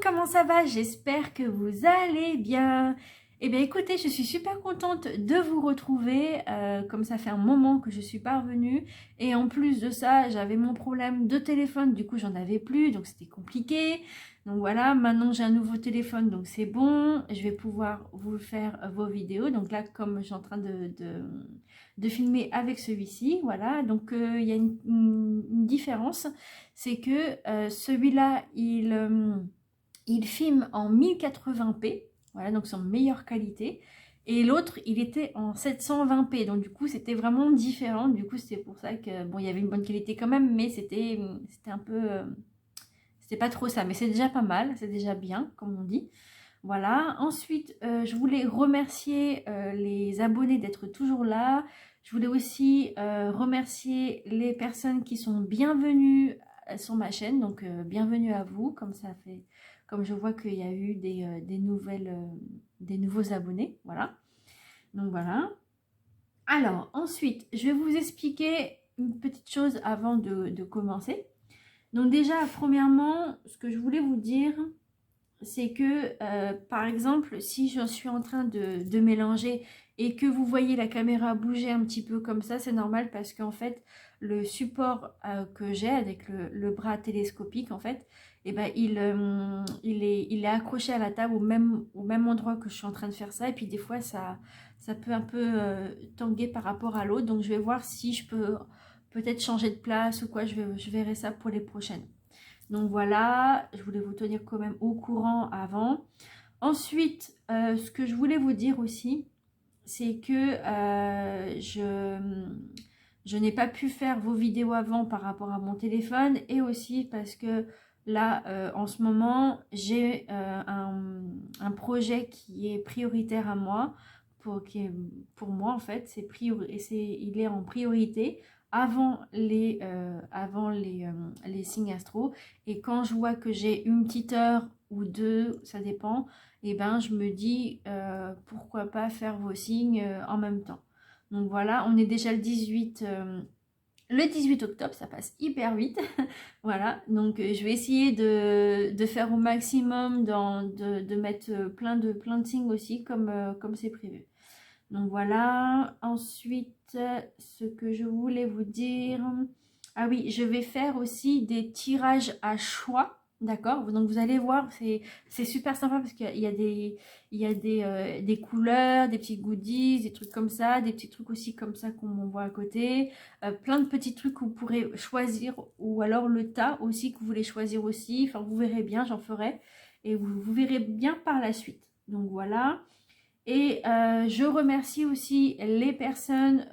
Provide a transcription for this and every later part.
comment ça va? J'espère que vous allez bien. Eh bien écoutez, je suis super contente de vous retrouver, comme ça fait un moment que je suis pas revenue. Et en plus de ça, j'avais mon problème de téléphone, du coup j'en avais plus, donc c'était compliqué. Donc voilà, maintenant j'ai un nouveau téléphone, donc c'est bon. Je vais pouvoir vous faire vos vidéos. Donc là, comme je suis en train de filmer avec celui-ci, voilà. Donc il y a une différence, c'est que celui-là, il filme en 1080p, voilà, donc c'est en meilleure qualité. Et l'autre, il était en 720p, donc du coup, c'était vraiment différent. Du coup, c'était pour ça que, bon, il y avait une bonne qualité quand même, mais c'était un peu... c'était pas trop ça, mais c'est déjà pas mal, c'est déjà bien, comme on dit. Voilà, ensuite, je voulais remercier les abonnés d'être toujours là. Je voulais aussi remercier les personnes qui sont bienvenues sur ma chaîne, donc bienvenue à vous, comme je vois qu'il y a eu des nouveaux abonnés, voilà. Donc voilà. Alors, ensuite, je vais vous expliquer une petite chose avant de commencer. Donc déjà, premièrement, ce que je voulais vous dire, c'est que, par exemple, si je suis en train de mélanger et que vous voyez la caméra bouger un petit peu comme ça, c'est normal parce qu'en fait, le support que j'ai avec le bras télescopique, en fait, eh ben, il est accroché à la table au même endroit que je suis en train de faire ça. Et puis des fois, ça peut un peu tanguer par rapport à l'autre. Donc je vais voir si je peux peut-être changer de place ou quoi. Je verrai ça pour les prochaines. Donc voilà, je voulais vous tenir quand même au courant avant. Ensuite, ce que je voulais vous dire aussi, c'est que je n'ai pas pu faire vos vidéos avant par rapport à mon téléphone et aussi parce que là, en ce moment, j'ai un projet qui est prioritaire à moi, pour moi en fait, il est en priorité avant les signes astro. Et quand je vois que j'ai une petite heure ou deux, ça dépend, et ben je me dis pourquoi pas faire vos signes en même temps. Donc voilà, on est déjà le 18 octobre, ça passe hyper vite. Voilà, donc je vais essayer de faire au maximum, de mettre plein de signes aussi comme c'est prévu. Donc voilà, ensuite, ce que je voulais vous dire, ah oui, je vais faire aussi des tirages à choix, d'accord? Donc vous allez voir, c'est super sympa parce qu'il y a des couleurs, des petits goodies, des trucs comme ça, des petits trucs aussi comme ça qu'on voit à côté, plein de petits trucs que vous pourrez choisir, ou alors le tas aussi que vous voulez choisir aussi, enfin vous verrez bien, j'en ferai, et vous verrez bien par la suite. Donc voilà. Et je remercie aussi les personnes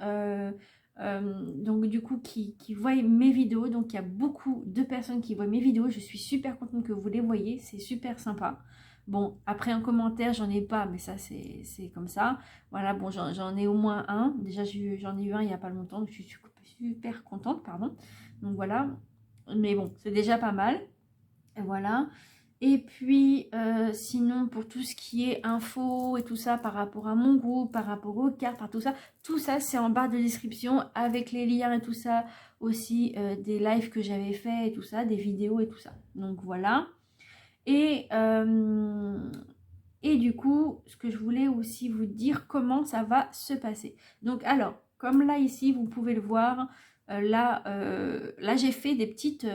donc du coup qui voient mes vidéos. Donc il y a beaucoup de personnes qui voient mes vidéos. Je suis super contente que vous les voyez. C'est super sympa. Bon, après un commentaire, j'en ai pas, mais ça c'est comme ça. Voilà, bon, j'en ai au moins un. Déjà, j'en ai eu un il n'y a pas longtemps. Donc je suis super contente, pardon. Donc voilà. Mais bon, c'est déjà pas mal. Et voilà. Et puis, sinon, pour tout ce qui est info et tout ça, par rapport à mon groupe, par rapport aux cartes, par tout ça, c'est en barre de description avec les liens et tout ça, aussi des lives que j'avais fait et tout ça, des vidéos et tout ça. Donc voilà. Et, et du coup, ce que je voulais aussi vous dire, comment ça va se passer. Donc alors, comme là ici, vous pouvez le voir, là j'ai fait des petites,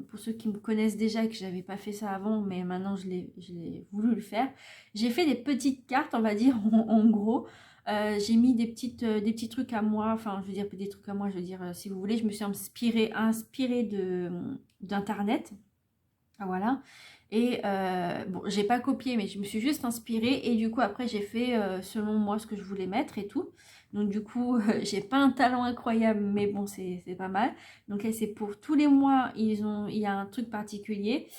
pour ceux qui me connaissent déjà et que je n'avais pas fait ça avant, mais maintenant je l'ai voulu le faire. J'ai fait des petites cartes, on va dire, en gros. J'ai mis des petits trucs à moi, enfin je veux dire des trucs à moi, je veux dire, si vous voulez, je me suis inspirée d'internet. Voilà. Et bon, j'ai pas copié, mais je me suis juste inspirée. Et du coup, après, j'ai fait selon moi ce que je voulais mettre et tout. Donc, du coup, j'ai pas un talent incroyable, mais bon, c'est pas mal. Donc, là, c'est pour tous les mois, il y a un truc particulier.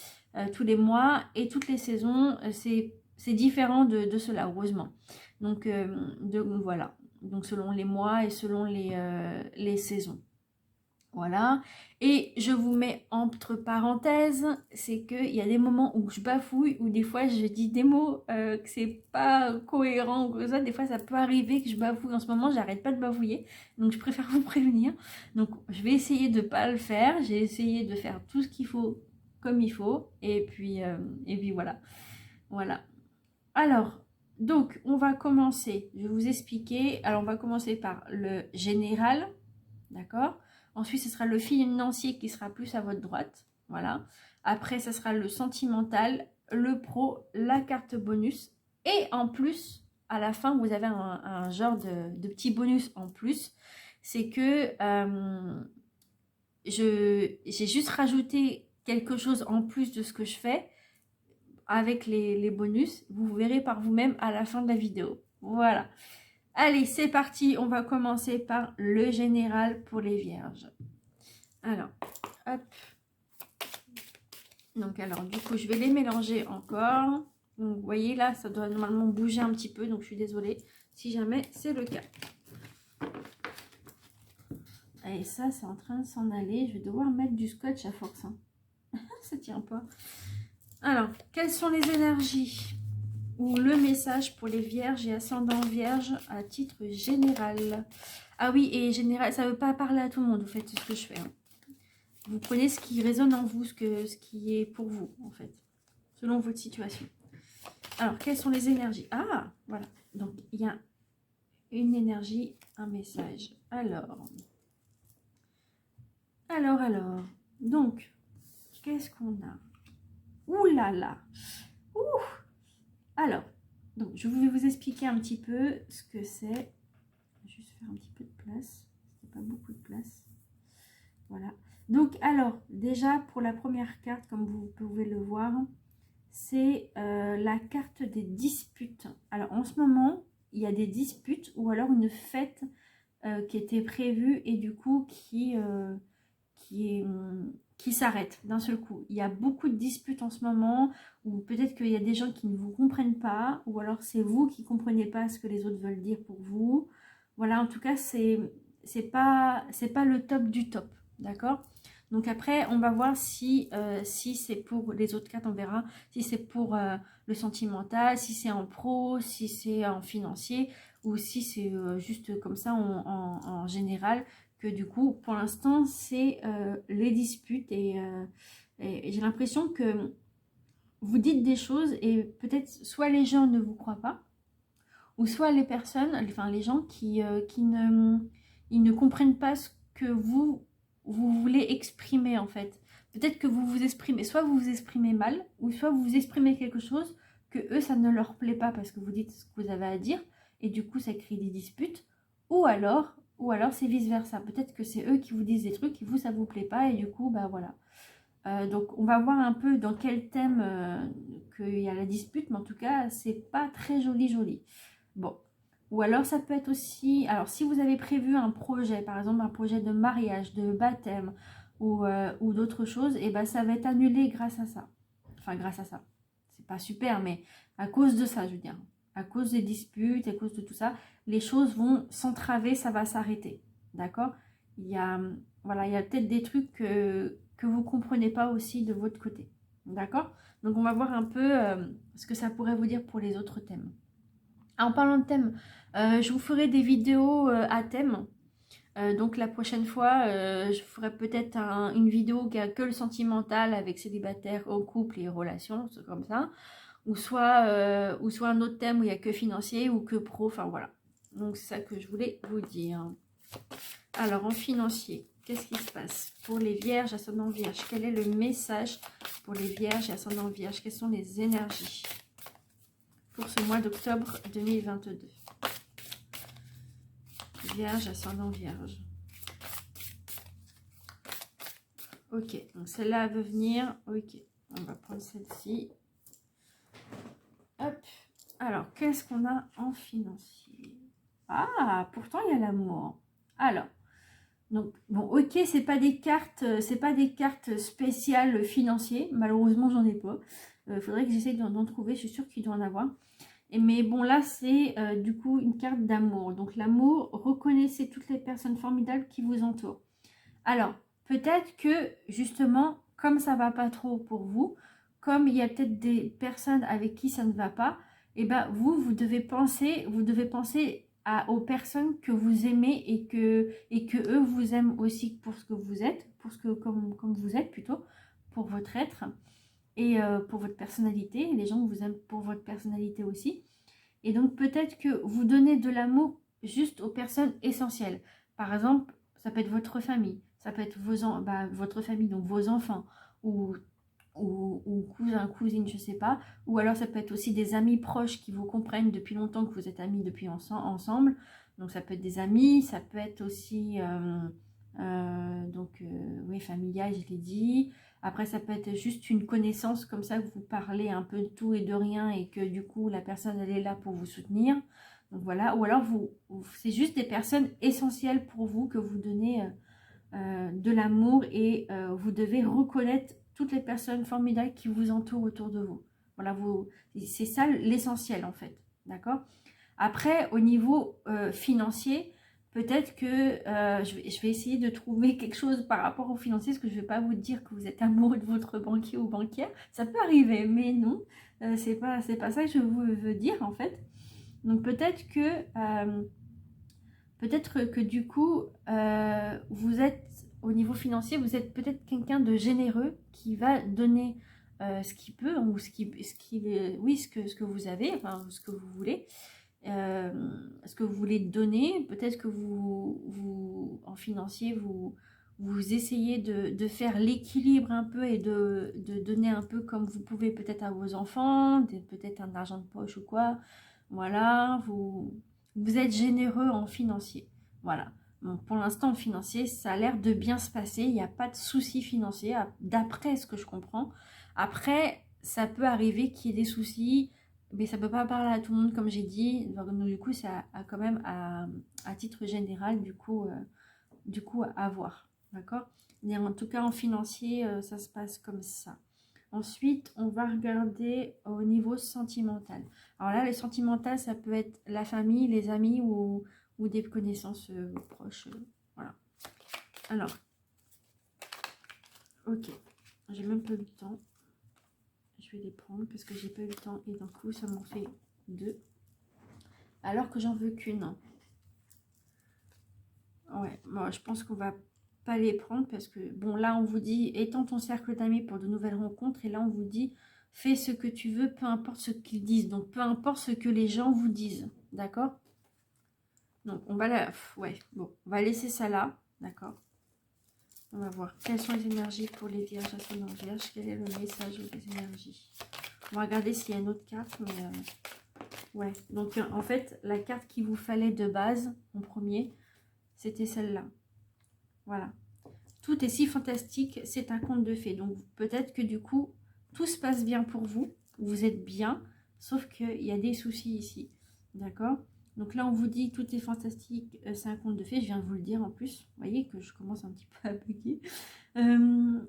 Tous les mois et toutes les saisons, c'est différent de cela, heureusement. Donc, voilà. Donc, selon les mois et selon les saisons. Voilà, et je vous mets entre parenthèses, c'est qu'il y a des moments où je bafouille, ou des fois je dis des mots que c'est pas cohérent ou que ça. Des fois ça peut arriver que je bafouille. En ce moment j'arrête pas de bafouiller, donc je préfère vous prévenir. Donc je vais essayer de pas le faire, j'ai essayé de faire tout ce qu'il faut comme il faut. Et puis voilà. Voilà. Alors, donc, on va commencer. Je vais vous expliquer. Alors, on va commencer par le général. D'accord? Ensuite, ce sera le financier qui sera plus à votre droite. Voilà. Après, ce sera le sentimental, le pro, la carte bonus. Et en plus, à la fin, vous avez un genre de petit bonus en plus. C'est que j'ai juste rajouté quelque chose en plus de ce que je fais avec les bonus. Vous verrez par vous-même à la fin de la vidéo. Voilà. Allez, c'est parti. On va commencer par le général pour les vierges. Alors, hop. Donc, alors, du coup, je vais les mélanger encore. Donc, vous voyez, là, ça doit normalement bouger un petit peu. Donc, je suis désolée si jamais c'est le cas. Et ça, c'est en train de s'en aller. Je vais devoir mettre du scotch à force. Hein. Ça tient pas. Alors, quelles sont les énergies ou le message pour les vierges et ascendants vierges à titre général? Ah oui, et général, ça ne veut pas parler à tout le monde, vous faites ce que je fais. Hein. Vous prenez ce qui résonne en vous, ce qui est pour vous, en fait, selon votre situation. Alors, quelles sont les énergies? Ah, voilà. Donc, il y a une énergie, un message. Alors. Donc, qu'est-ce qu'on a? Ouh là là. Ouh. Alors, donc, je vais vous expliquer un petit peu ce que c'est. Juste faire un petit peu de place. Il n'y a pas beaucoup de place. Voilà. Donc, alors, déjà, pour la première carte, comme vous pouvez le voir, c'est la carte des disputes. Alors, en ce moment, il y a des disputes ou alors une fête qui était prévue et du coup, qui s'arrête d'un seul coup. Il y a beaucoup de disputes en ce moment, ou peut-être qu'il y a des gens qui ne vous comprennent pas, ou alors c'est vous qui ne comprenez pas ce que les autres veulent dire pour vous. Voilà, en tout cas, c'est pas le top du top, d'accord? Donc après, on va voir si c'est pour les autres cartes, on verra, si c'est pour le sentimental, si c'est en pro, si c'est en financier, ou si c'est juste comme ça en général, que du coup, pour l'instant, c'est les disputes et j'ai l'impression que vous dites des choses et peut-être soit les gens ne vous croient pas, ou soit les personnes, enfin les gens qui ne comprennent pas ce que vous voulez exprimer en fait. Peut-être que vous vous exprimez, soit vous vous exprimez mal, ou soit vous vous exprimez quelque chose que eux, ça ne leur plaît pas parce que vous dites ce que vous avez à dire, et du coup, ça crée des disputes, ou alors c'est vice-versa. Peut-être que c'est eux qui vous disent des trucs, et vous, ça vous plaît pas, et du coup, bah voilà. Donc, on va voir un peu dans quel thème qu'il y a la dispute, mais en tout cas, c'est pas très joli. Bon, ou alors ça peut être aussi, alors si vous avez prévu un projet, par exemple un projet de mariage, de baptême ou d'autres choses, et ben ça va être annulé grâce à ça. Enfin grâce à ça, c'est pas super, mais à cause de ça, je veux dire, à cause des disputes, à cause de tout ça, les choses vont s'entraver, ça va s'arrêter, d'accord? Voilà, il y a peut-être des trucs que vous comprenez pas aussi de votre côté, d'accord? Donc on va voir un peu ce que ça pourrait vous dire pour les autres thèmes. En parlant de thème, je vous ferai des vidéos à thème. Donc la prochaine fois, je ferai peut-être une vidéo qui a que le sentimental avec célibataire, au couple et relations, c'est comme ça. Ou soit un autre thème où il n'y a que financier ou que pro, enfin voilà. Donc c'est ça que je voulais vous dire. Alors en financier, qu'est-ce qui se passe pour les vierges, ascendant vierge? Quel est le message pour les vierges et ascendant vierge? Quelles sont les énergies pour ce mois d'octobre 2022? Vierge, ascendant vierge. Ok, donc celle-là veut venir. Ok, on va prendre celle-ci. Hop. Alors, qu'est-ce qu'on a en financier? Ah, pourtant il y a l'amour. Alors, donc bon, ok, c'est pas des cartes spéciales financières. Malheureusement, j'en ai pas. Faudrait que j'essaye d'en trouver. Je suis sûre qu'il doit en avoir. Mais bon, là, c'est du coup une carte d'amour. Donc, l'amour, reconnaissez toutes les personnes formidables qui vous entourent. Alors, peut-être que, justement, comme ça va pas trop pour vous, comme il y a peut-être des personnes avec qui ça ne va pas, et ben vous devez penser aux personnes que vous aimez et que eux vous aiment aussi pour ce que vous êtes, comme vous êtes plutôt, pour votre être et pour votre personnalité. Les gens vous aiment pour votre personnalité aussi. Et donc peut-être que vous donnez de l'amour juste aux personnes essentielles. Par exemple, ça peut être votre famille, ça peut être votre famille, donc vos enfants, ou, ou cousins, cousines, je sais pas. Ou alors ça peut être aussi des amis proches qui vous comprennent depuis longtemps, que vous êtes amis depuis ensemble. Donc ça peut être des amis, ça peut être aussi, oui, familial, je l'ai dit. Après, ça peut être juste une connaissance comme ça, que vous parlez un peu de tout et de rien et que du coup, la personne, elle est là pour vous soutenir. Donc voilà, ou alors c'est juste des personnes essentielles pour vous que vous donnez de l'amour et vous devez reconnaître toutes les personnes formidables qui vous entourent autour de vous. Voilà, c'est ça l'essentiel en fait, d'accord? Après, au niveau financier, peut-être que je vais essayer de trouver quelque chose par rapport au financier, parce que je ne vais pas vous dire que vous êtes amoureux de votre banquier ou banquière. Ça peut arriver, mais non, c'est pas ça que je veux dire en fait. Donc peut-être que du coup, vous êtes, au niveau financier, vous êtes peut-être quelqu'un de généreux qui va donner ce qu'il peut, ou ce que vous avez, enfin ce que vous voulez. Ce que vous voulez donner, peut-être que en financier, vous essayez de faire l'équilibre un peu et de donner un peu comme vous pouvez peut-être à vos enfants, peut-être un argent de poche ou quoi. Voilà, vous êtes généreux en financier. Voilà. Donc pour l'instant, en financier, ça a l'air de bien se passer. Il n'y a pas de soucis financiers, d'après ce que je comprends. Après, ça peut arriver qu'il y ait des soucis, mais ça ne peut pas parler à tout le monde, comme j'ai dit. Donc, du coup, ça a quand même à titre général, du coup à voir. D'accord? Mais en tout cas, en financier, ça se passe comme ça. Ensuite, on va regarder au niveau sentimental. Alors là, les sentimentales, ça peut être la famille, les amis ou des connaissances proches. Voilà. Alors, ok. J'ai même pas eu le temps. Je vais les prendre parce que j'ai pas eu le temps et d'un coup, ça m'en fait 2. Alors que j'en veux qu'une. Ouais, moi je pense qu'on va pas les prendre parce que, bon, là on vous dit étends ton cercle d'amis pour de nouvelles rencontres, et là on vous dit fais ce que tu veux, peu importe ce qu'ils disent, donc peu importe ce que les gens vous disent, d'accord? Donc on va on va laisser ça là, d'accord? On va voir quelles sont les énergies pour les vierges, ascendant vierge, quel est le message des énergies. On va regarder s'il y a une autre carte, mais ouais, donc en fait la carte qu'il vous fallait de base en premier, c'était celle-là. Voilà. Tout est si fantastique, c'est un conte de fées. Donc peut-être que du coup, tout se passe bien pour vous. Vous êtes bien, sauf qu'il y a des soucis ici. D'accord? Donc là, on vous dit tout est fantastique, c'est un conte de fées. Je viens de vous le dire en plus. Vous voyez que je commence un petit peu à bugger.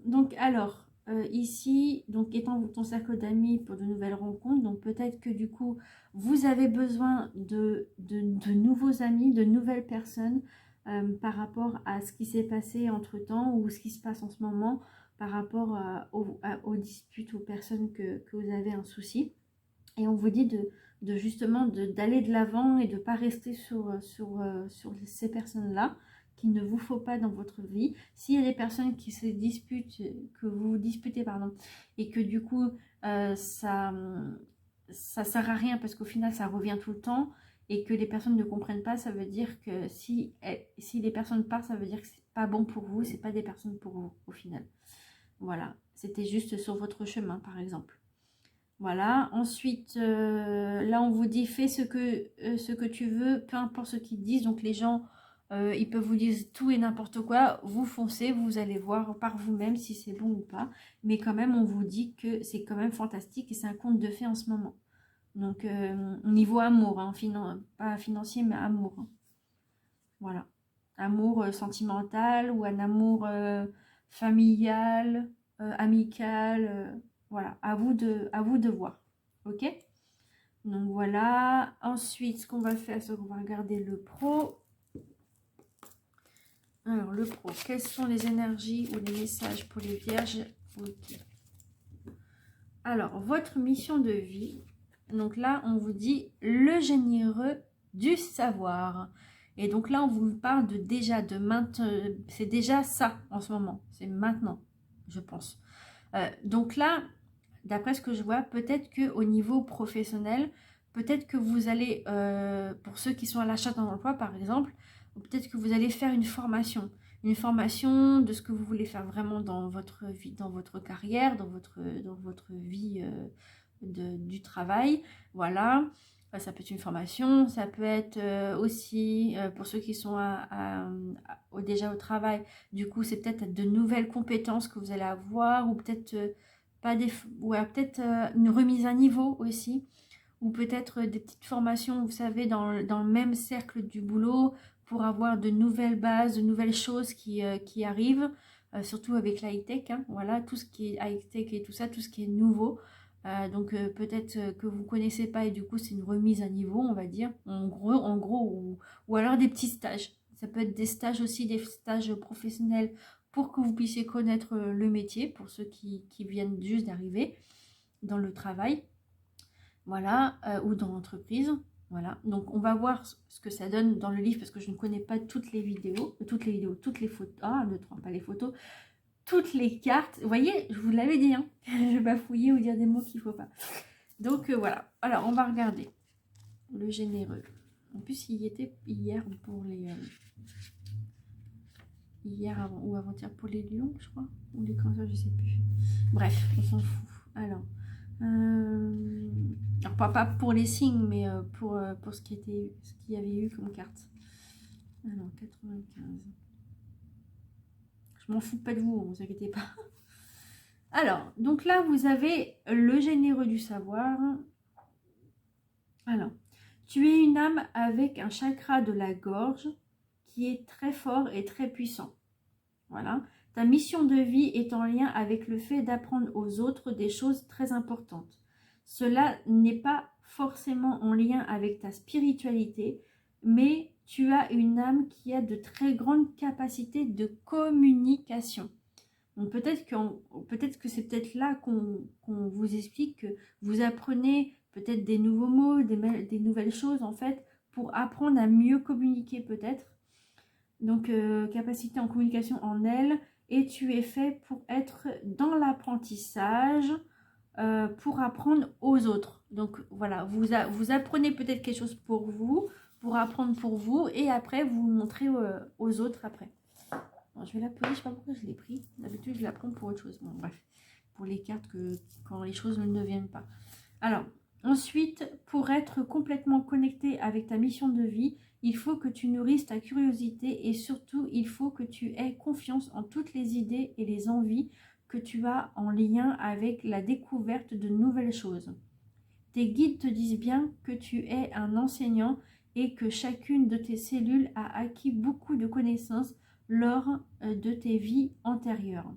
Donc alors, ici, donc étant ton cercle d'amis pour de nouvelles rencontres, donc peut-être que du coup, vous avez besoin de nouveaux amis, de nouvelles personnes, par rapport à ce qui s'est passé entre-temps ou ce qui se passe en ce moment par rapport aux disputes, aux personnes que vous avez un souci. Et on vous dit justement d'aller de l'avant et de ne pas rester sur ces personnes-là qu'il ne vous faut pas dans votre vie. S'il y a des personnes qui se disputent, que vous vous disputez, pardon, et que du coup, ça sert à rien parce qu'au final, ça revient tout le temps, et que les personnes ne comprennent pas, ça veut dire que si les personnes partent, ça veut dire que c'est pas bon pour vous, c'est pas des personnes pour vous au final. Voilà, c'était juste sur votre chemin par exemple. Voilà, ensuite là on vous dit fais ce que tu veux, peu importe ce qu'ils disent. Donc les gens, ils peuvent vous dire tout et n'importe quoi, vous foncez, vous allez voir par vous-même si c'est bon ou pas. Mais quand même on vous dit que c'est quand même fantastique et c'est un conte de fées en ce moment. Donc, niveau amour, hein, pas financier, mais amour. Hein. Voilà. Amour sentimental ou un amour familial, amical. Voilà, à vous de voir. Ok? Donc, voilà. Ensuite, ce qu'on va faire, c'est qu'on va regarder le pro. Alors, le pro, quelles sont les énergies ou les messages pour les vierges? Ok. Alors, votre mission de vie. Donc là, on vous dit le généreux du savoir. Et donc là, on vous parle de maintenant. C'est déjà ça en ce moment. C'est maintenant, je pense. Donc là, d'après ce que je vois, peut-être qu'au niveau professionnel, peut-être que vous allez, pour ceux qui sont à l'achat d'un emploi par exemple, peut-être que vous allez faire une formation de ce que vous voulez faire vraiment dans votre vie, dans votre carrière, dans votre vie du travail. Voilà. Ça peut être une formation, ça peut être aussi pour ceux qui sont déjà au travail. Du coup, c'est peut-être de nouvelles compétences que vous allez avoir, ou peut-être pas des, ouais, peut-être une remise à niveau aussi, ou peut-être des petites formations, vous savez, dans le même cercle du boulot, pour avoir de nouvelles bases, de nouvelles choses qui arrivent, surtout avec la high-tech, hein, voilà, tout ce qui est high-tech et tout ça, tout ce qui est nouveau. Donc peut-être que vous ne connaissez pas et du coup c'est une remise à niveau, on va dire, en gros ou alors des petits stages. Ça peut être des stages aussi, des stages professionnels pour que vous puissiez connaître le métier, pour ceux qui viennent juste d'arriver dans le travail, voilà, ou dans l'entreprise. Voilà, donc on va voir ce que ça donne dans le livre parce que je ne connais pas toutes les vidéos, toutes les photos, ah, ne trompe pas les photos, toutes les cartes. Vous voyez, je vous l'avais dit, hein, je vais pas fouiller ou dire des mots qu'il ne faut pas. Donc voilà, alors on va regarder le généreux. En plus, il y était hier pour les... hier avant, ou avant-hier pour les lions, je crois, ou les cancers, je sais plus. Bref, on s'en fout. Alors pas pour les signes, mais pour ce qu'il y avait eu comme carte. Alors, 95. Je m'en fous pas de vous, ne vous inquiétez pas. Alors, donc là, vous avez le généreux du savoir. Alors, tu es une âme avec un chakra de la gorge qui est très fort et très puissant. Voilà. Ta mission de vie est en lien avec le fait d'apprendre aux autres des choses très importantes. Cela n'est pas forcément en lien avec ta spiritualité, mais tu as une âme qui a de très grandes capacités de communication. Donc peut-être que c'est peut-être là qu'on vous explique que vous apprenez peut-être des nouveaux mots, des nouvelles choses en fait, pour apprendre à mieux communiquer peut-être. Donc capacité en communication en elle, et tu es fait pour être dans l'apprentissage, pour apprendre aux autres. Donc voilà, vous apprenez peut-être quelque chose pour apprendre pour vous, et après vous montrez aux autres après. Bon, je vais la poser, je ne sais pas pourquoi je l'ai pris. D'habitude je la prends pour autre chose. Bon bref, pour les cartes quand les choses ne viennent pas. Alors, ensuite, pour être complètement connecté avec ta mission de vie, il faut que tu nourrisses ta curiosité et surtout, il faut que tu aies confiance en toutes les idées et les envies que tu as en lien avec la découverte de nouvelles choses. Tes guides te disent bien que tu es un enseignant et que chacune de tes cellules a acquis beaucoup de connaissances lors de tes vies antérieures.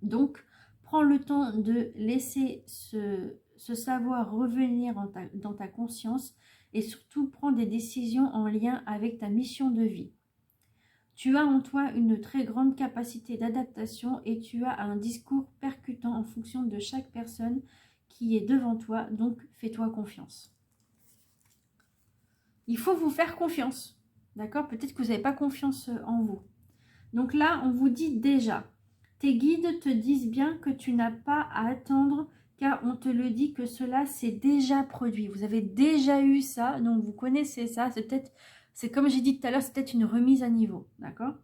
Donc, prends le temps de laisser ce savoir revenir dans ta conscience et surtout prends des décisions en lien avec ta mission de vie. Tu as en toi une très grande capacité d'adaptation et tu as un discours percutant en fonction de chaque personne qui est devant toi, donc fais-toi confiance. Il faut vous faire confiance, d'accord? Peut-être que vous n'avez pas confiance en vous. Donc là, on vous dit déjà, tes guides te disent bien que tu n'as pas à attendre car on te le dit que cela s'est déjà produit. Vous avez déjà eu ça, donc vous connaissez ça. C'est comme j'ai dit tout à l'heure, c'est peut-être une remise à niveau, d'accord?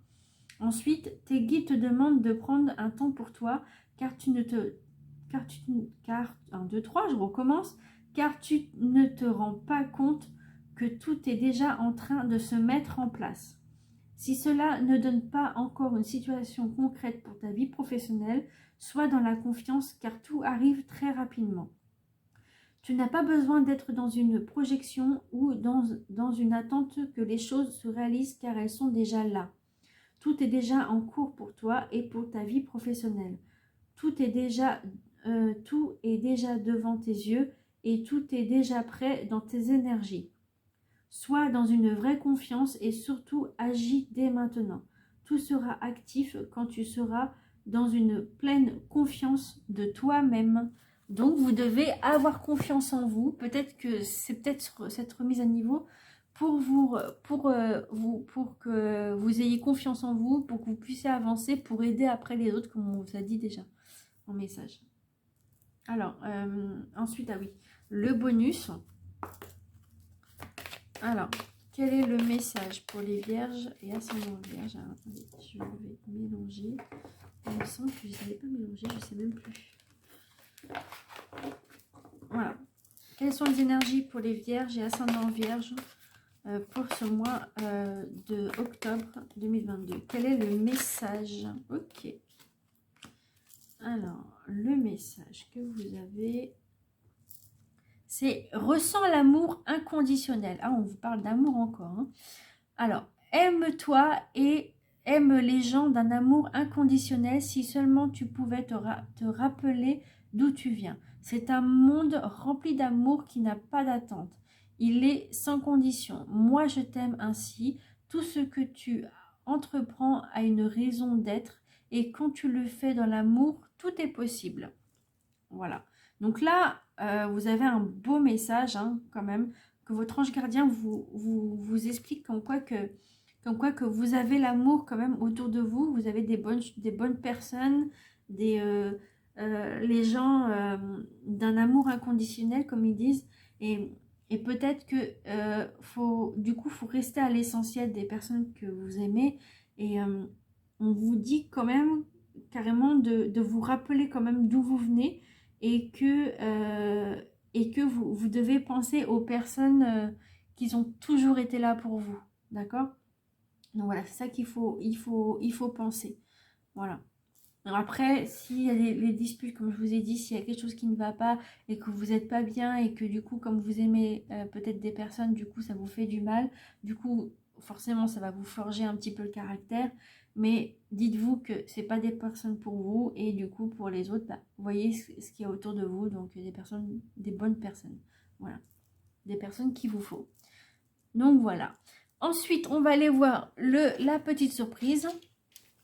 Ensuite, tes guides te demandent de prendre un temps pour toi car tu ne te 1, 2, 3, je recommence, car tu ne te rends pas compte que tout est déjà en train de se mettre en place. Si cela ne donne pas encore une situation concrète pour ta vie professionnelle, sois dans la confiance car tout arrive très rapidement. Tu n'as pas besoin d'être dans une projection ou dans une attente que les choses se réalisent car elles sont déjà là. Tout est déjà en cours pour toi et pour ta vie professionnelle. Tout est déjà devant tes yeux et tout est déjà prêt dans tes énergies. Sois dans une vraie confiance et surtout agis dès maintenant. Tout sera actif quand tu seras dans une pleine confiance de toi-même. Donc vous devez avoir confiance en vous. Peut-être que c'est peut-être cette remise à niveau pour que vous ayez confiance en vous, pour que vous puissiez avancer, pour aider après les autres, comme on vous a dit déjà. en message. Alors, ensuite, ah oui, le bonus. Alors, quel est le message pour les vierges et ascendants vierges? Alors, attendez, je vais mélanger. Il me semble que je ne savais pas mélanger, je ne sais même plus. Voilà. Quelles sont les énergies pour les vierges et ascendants vierges pour ce mois de octobre 2022? Quel est le message? Ok. Alors, le message que vous avez, c'est « Ressens l'amour inconditionnel ». Ah, on vous parle d'amour encore. Hein. Alors, aime-toi et aime les gens d'un amour inconditionnel. Si seulement tu pouvais te rappeler d'où tu viens. C'est un monde rempli d'amour qui n'a pas d'attente. Il est sans condition. Moi, je t'aime ainsi. Tout ce que tu entreprends a une raison d'être. Et quand tu le fais dans l'amour, tout est possible. Voilà. Donc là, vous avez un beau message hein, quand même, que votre ange gardien vous explique comme quoi que vous avez l'amour quand même autour de vous. Vous avez des bonnes personnes, les gens d'un amour inconditionnel, comme ils disent. Et peut-être que faut rester à l'essentiel des personnes que vous aimez. Et on vous dit quand même carrément de vous rappeler quand même d'où vous venez et que vous devez penser aux personnes qui ont toujours été là pour vous. D'accord? Donc voilà, c'est ça qu'il faut penser. Voilà. Alors après, s'il y a les disputes, comme je vous ai dit, s'il y a quelque chose qui ne va pas et que vous n'êtes pas bien et que du coup, comme vous aimez peut-être des personnes, du coup, ça vous fait du mal. Du coup, forcément, ça va vous forger un petit peu le caractère. Mais dites-vous que ce n'est pas des personnes pour vous et du coup, pour les autres, bah, vous voyez ce qu'il y a autour de vous. Donc, des bonnes personnes. Voilà. Des personnes qu'il vous faut. Donc, voilà. Ensuite, on va aller voir la petite surprise.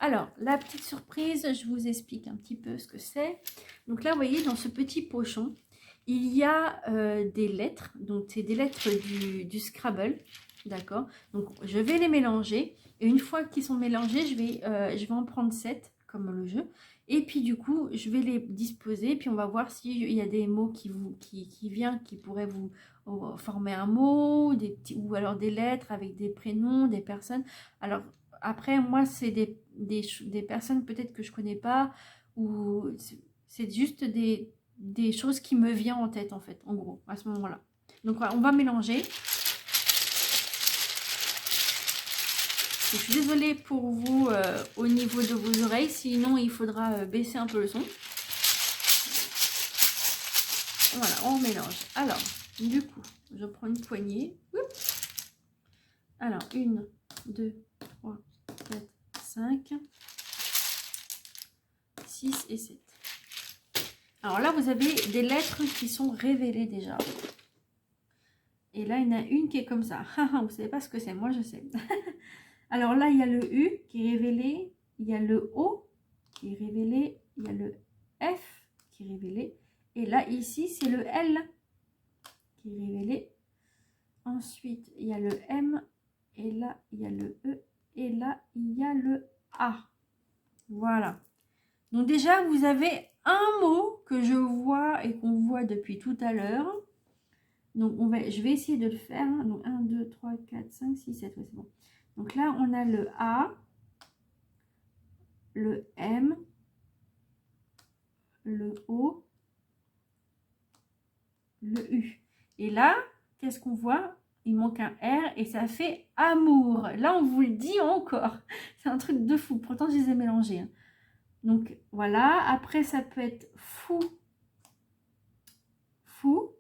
Alors, la petite surprise, je vous explique un petit peu ce que c'est. Donc là, vous voyez, dans ce petit pochon, il y a des lettres. Donc, c'est des lettres du Scrabble. D'accord? Donc, je vais les mélanger. Et une fois qu'ils sont mélangés, je vais en prendre 7, comme le jeu. Et puis, du coup, je vais les disposer. Puis, on va voir s'il y a des mots qui pourraient vous former un mot, ou alors des lettres avec des prénoms, des personnes. Alors, après, moi, c'est des personnes peut-être que je connais pas, ou c'est juste des choses qui me viennent en tête, en fait, en gros, à ce moment-là. Donc, voilà, on va mélanger. Je suis désolée pour vous au niveau de vos oreilles, sinon il faudra baisser un peu le son. Voilà, on mélange. Alors, du coup, je prends une poignée. Alors, 1, 2, 3, 4, 5, 6 et 7. Alors là, vous avez des lettres qui sont révélées déjà. Et là, il y en a une qui est comme ça. Vous ne savez pas ce que c'est, moi je sais. Alors là, il y a le U qui est révélé. Il y a le O qui est révélé. Il y a le F qui est révélé. Et là, ici, c'est le L qui est révélé. Ensuite, il y a le M. Et là, il y a le E. Et là, il y a le A. Voilà. Donc déjà, vous avez un mot que je vois et qu'on voit depuis tout à l'heure. Donc, je vais essayer de le faire. Donc, 1, 2, 3, 4, 5, 6, 7. Ouais, c'est bon. Donc là, on a le A, le M, le O, le U. Et là, qu'est-ce qu'on voit? Il manque un R et ça fait amour. Là, on vous le dit encore. C'est un truc de fou. Pourtant, je les ai mélangés. Hein. Donc, voilà. Après, ça peut être fou. Fou.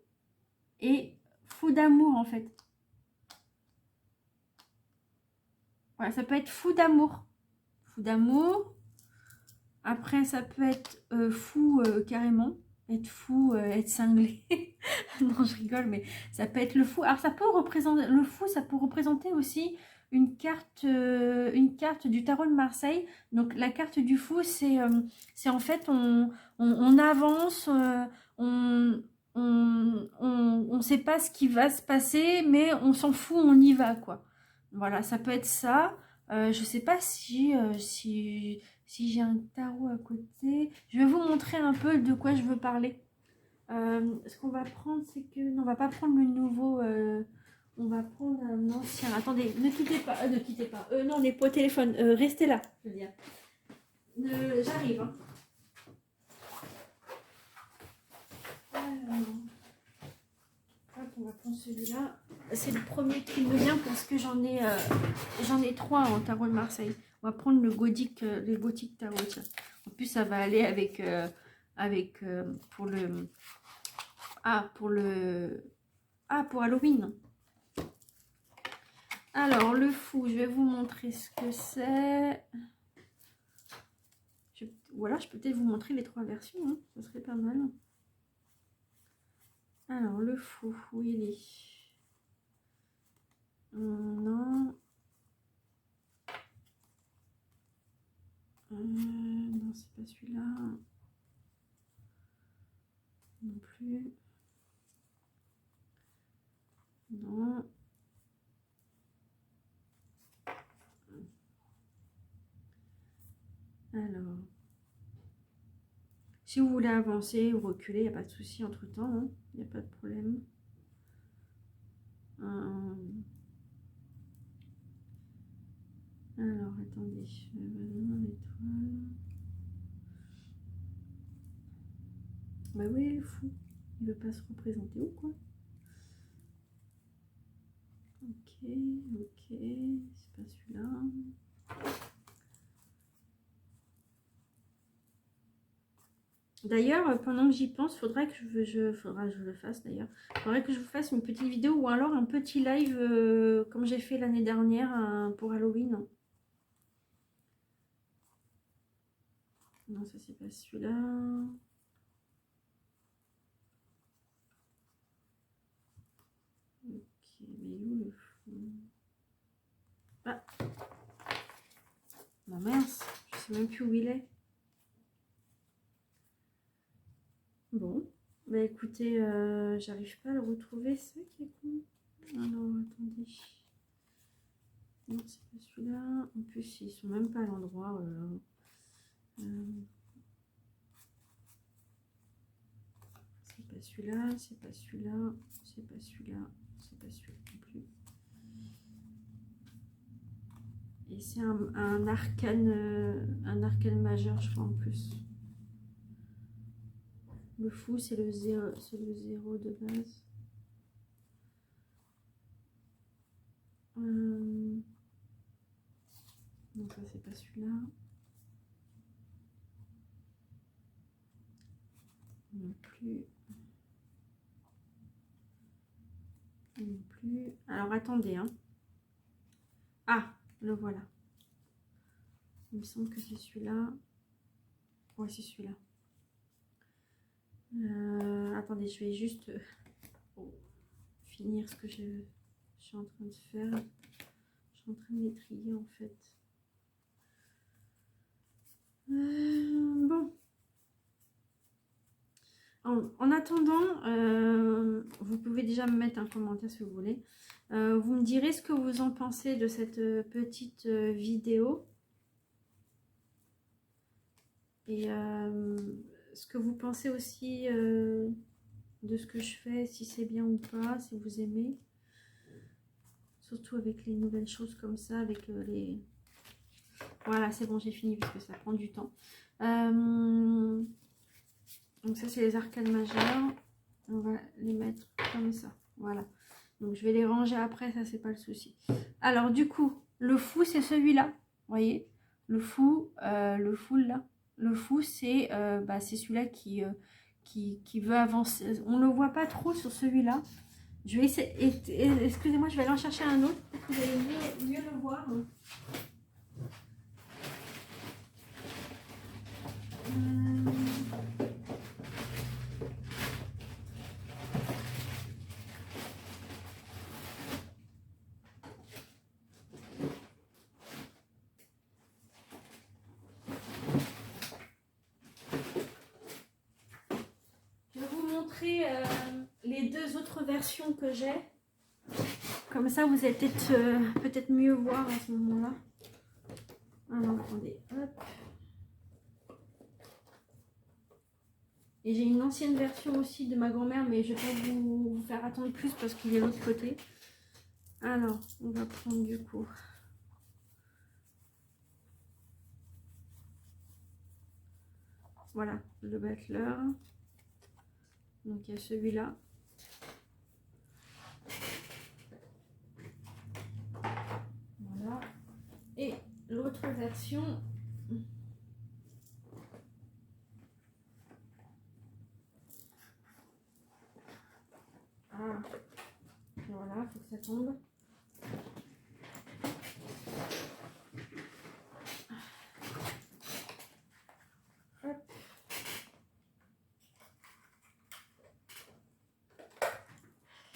Et fou d'amour, en fait. Voilà, ça peut être fou d'amour. Fou d'amour. Après, ça peut être fou carrément. Être fou, être cinglé. Non, je rigole, mais ça peut être le fou. Alors, ça peut représenter le fou, ça peut représenter aussi une carte du tarot de Marseille. Donc, la carte du fou, c'est en fait, on avance, on ne sait pas ce qui va se passer, mais on s'en fout, on y va, quoi. Voilà, ça peut être ça. Je ne sais pas si si j'ai un tarot à côté. Je vais vous montrer un peu de quoi je veux parler. Ce qu'on va prendre, c'est que... Non, on va pas prendre le nouveau... on va prendre un ancien. Attendez, ne quittez pas. Ne quittez pas. Non, on n'est pas au téléphone. Restez là, je veux dire. J'arrive. Hein. Alors, hop, on va prendre celui-là. C'est le premier qui me vient parce que j'en ai 3 en tarot de Marseille. On va prendre le gothique tarot. Tiens. En plus, ça va aller avec pour Halloween. Alors, le fou, je vais vous montrer ce que c'est. Ou alors, je peux peut-être vous montrer les 3 versions. Hein. Ça serait pas mal. Alors, le fou, où il est? Non. Non, c'est pas celui-là. Non plus. Non. Alors. Si vous voulez avancer ou reculer, il n'y a pas de souci entre temps. Hein. Il n'y a pas de problème. Alors, attendez. L'étoile. Bah oui, le fou. Il veut pas se représenter ou quoi? Ok, ok. C'est pas celui-là. D'ailleurs, pendant que j'y pense, faudrait que je le fasse d'ailleurs. Faudrait que je vous fasse une petite vidéo ou alors un petit live comme j'ai fait l'année dernière pour Halloween. Non, ça c'est pas celui-là. Ok, mais où le fou? Ah! Non mince, je sais même plus où il est. Bon, bah écoutez, j'arrive pas à le retrouver, c'est ça qui est con. Alors, attendez. Non, c'est pas celui-là. En plus, ils sont même pas à l'endroit. C'est pas celui-là, c'est pas celui-là, c'est pas celui-là, c'est pas celui-là non plus. Et c'est un arcane majeur, je crois, en plus. Le fou, c'est le 0 de base. Non, ça c'est pas celui-là. Non plus. Non plus. Alors attendez, hein. Ah, le voilà. Il me semble que c'est celui-là. Ouais, c'est celui-là. Attendez, je vais juste finir ce que je suis en train de faire. Je suis en train de les trier en fait. Bon. En attendant, vous pouvez déjà me mettre un commentaire si vous voulez. Vous me direz ce que vous en pensez de cette petite vidéo. Et ce que vous pensez aussi de ce que je fais, si c'est bien ou pas, si vous aimez. Surtout avec les nouvelles choses comme ça, avec les... Voilà, c'est bon, j'ai fini parce que ça prend du temps. Donc ça, c'est les arcanes majeures. On va les mettre comme ça. Voilà. Donc je vais les ranger après, ça, c'est pas le souci. Alors du coup, le fou, c'est celui-là. Vous voyez, le fou là. Le fou, c'est celui-là qui veut avancer. On ne le voit pas trop sur celui-là. Je vais essayer. Excusez-moi, je vais aller en chercher un autre pour que vous allez mieux le voir. Je vais vous montrer les 2 autres versions que j'ai. Comme ça, vous allez peut-être mieux voir à ce moment-là. Alors, attendez, hop. Et j'ai une ancienne version aussi de ma grand-mère, mais je vais pas vous faire attendre plus parce qu'il est de l'autre côté. Alors, on va prendre du coup. Voilà, le Bachelor. Donc il y a celui-là. Voilà. Et l'autre version. Ah, voilà, faut que ça tombe. Hop.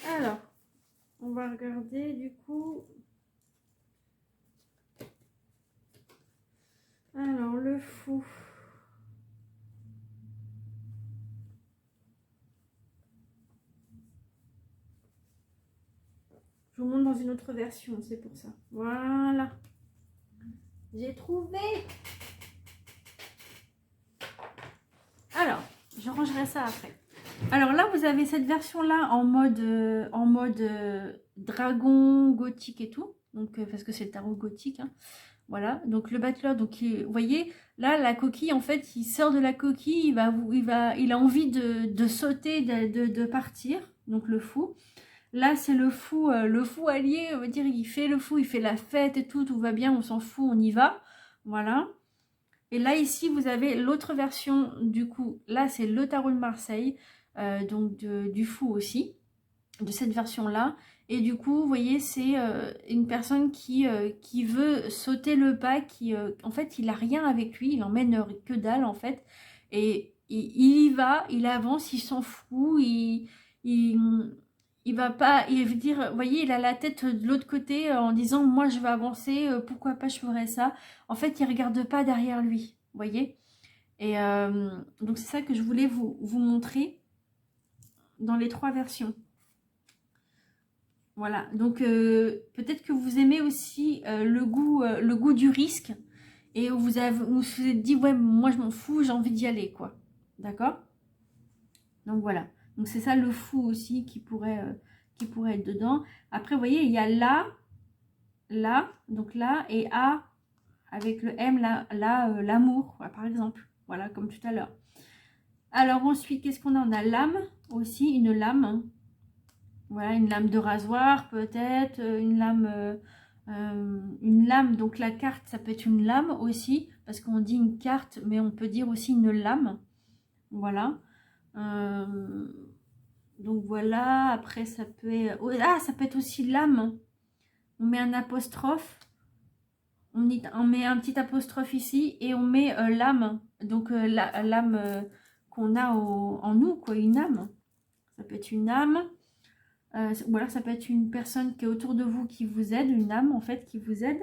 Alors, on va regarder du coup. Alors, le fou. Je vous montre dans une autre version, c'est pour ça. Voilà. J'ai trouvé. Alors, je rangerai ça après. Alors là, vous avez cette version-là en mode dragon gothique et tout. Donc, parce que c'est le tarot gothique. Hein. Voilà. Donc, le battleur, donc, vous voyez, là, la coquille, en fait, il sort de la coquille, il a envie de sauter, de partir. Donc, le fou. Là, c'est le fou allié, on va dire, il fait le fou, il fait la fête et tout, tout va bien, on s'en fout, on y va. Voilà. Et là, ici, vous avez l'autre version, du coup, là, c'est le tarot de Marseille, donc du fou aussi, de cette version-là. Et du coup, vous voyez, c'est une personne qui veut sauter le pas, en fait, il n'a rien avec lui, il emmène que dalle, en fait. Et il y va, il avance, il s'en fout, il va pas, il veut dire, vous voyez, il a la tête de l'autre côté en disant, moi, je vais avancer, pourquoi pas, je ferais ça. En fait, il regarde pas derrière lui, vous voyez. Et donc, c'est ça que je voulais vous montrer dans les trois versions. Voilà, donc peut-être que vous aimez aussi le goût du risque et vous vous êtes dit, ouais, moi je m'en fous, j'ai envie d'y aller, quoi. D'accord? Donc voilà, donc c'est ça le fou aussi qui pourrait être dedans. Après, vous voyez, il y a là, donc là, et A avec le M, là, l'amour, voilà, par exemple. Voilà, comme tout à l'heure. Alors ensuite, qu'est-ce qu'on a? On a l'âme aussi, une lame. Hein. Voilà, une lame de rasoir peut-être, une lame, donc la carte, ça peut être une lame aussi, parce qu'on dit une carte, mais on peut dire aussi une lame. Voilà. Donc voilà, après ça peut être... Ah, ça peut être aussi lame. On met un apostrophe, on met un petit apostrophe ici, et on met l'âme, donc l'âme qu'on a en nous, quoi, une âme. Ça peut être une âme. Ou alors ça peut être une personne qui est autour de vous qui vous aide, une âme en fait qui vous aide.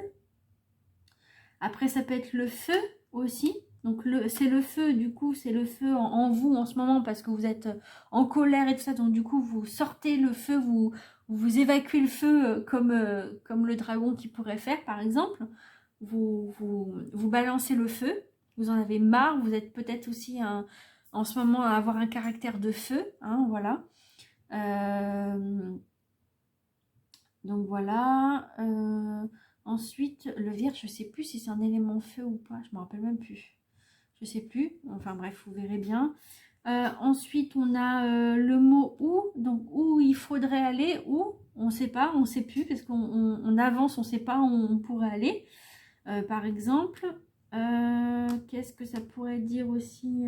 Après ça peut être le feu aussi. Donc c'est le feu, du coup c'est le feu en vous en ce moment parce que vous êtes en colère et tout ça. Donc du coup vous sortez le feu, vous évacuez le feu comme le dragon qui pourrait faire par exemple. Vous balancez le feu, vous en avez marre, vous êtes peut-être aussi en ce moment à avoir un caractère de feu. Hein, voilà. Donc voilà. Ensuite, le vierge, je ne sais plus si c'est un élément feu ou pas. Je ne me rappelle même plus. Je ne sais plus. Enfin bref, vous verrez bien. Ensuite, on a le mot où. Donc où il faudrait aller. Où on ne sait pas, on ne sait plus. Parce qu'on avance, on ne sait pas où on pourrait aller. Par exemple, qu'est-ce que ça pourrait dire aussi